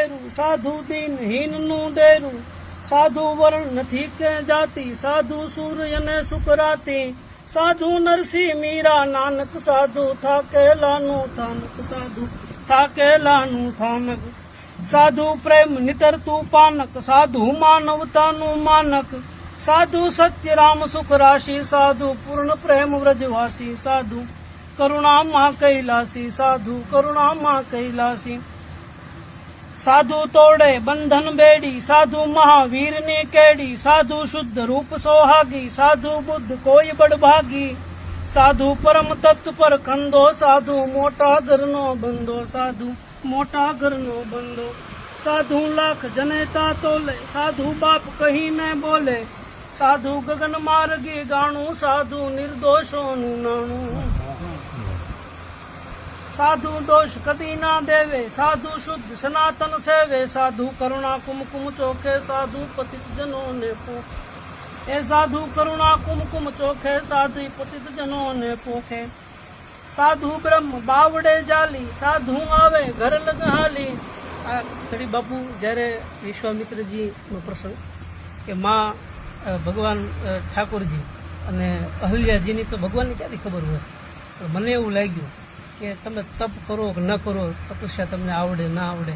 ડેરું, સાધુ દિનહીન નું ડેરું, સાધુ વર્ણ નથી કે જાતિ, સાધુ સૂર્ય ને સુકરાતી, સાધુ નરસિંહ મીરા નાનક, સાધુ થાકેલાનું થાનક, સાધુ થાકેલાનું થાનક, સાધુ પ્રેમ નિતરતું પાનક, સાધુ માનવતાનું માનક, સાધુ સત્ય રામ સુખ રાશિ, સાધુ પૂર્ણ પ્રેમ વ્રજવાસી, સાધુ કરુણામાં કૈલાસી, સાધુ કરુણામાં કૈલાસી, સાધુ તોડે બંધન બેડી, સાધુ મહાવીરની કેડી, સાધુ શુદ્ધ રૂપ સોહાગી, સાધુ બુદ્ધ કોઈ બડભાગી, સાધુ પરમ તત્વ પર ખંદો, સાધુ મોટા ઘરનો બંધો, સાધુ મોટા ઘરનો બંધો, સાધુ લાખ જનેતા તોલે, સાધુ બાપ કહીને બોલે, સાધુ ગગન માર્ગી ગાણું, સાધુ નિર્દોષોનું નાણું, સાધુ દોષ કદી ના દેવે, સાધુ શુદ્ધ સનાતન સેવે, સાધુ કરુણા કુમકુમ ચોખે, સાધુ પતિત જનો ને પોખે, એ સાધુ કરુણા કુમકુમ ચોખે, સાધુ પતિત જનો ને પોખે, સાધુ બ્રહ્મ બાવડે જાલી, સાધુ આવે ઘર લગહાલી. આ ખડી બાપુ જયારે વિશ્વામિત્રજી નો પ્રસંગ કે માં ભગવાન ઠાકોરજી અને અહલ્યાજીની તો ભગવાનની ક્યાંથી ખબર હોય, પણ મને એવું લાગ્યું કે તમે તપ કરો કે ન કરો, તપસ્યા તમને આવડે ના આવડે,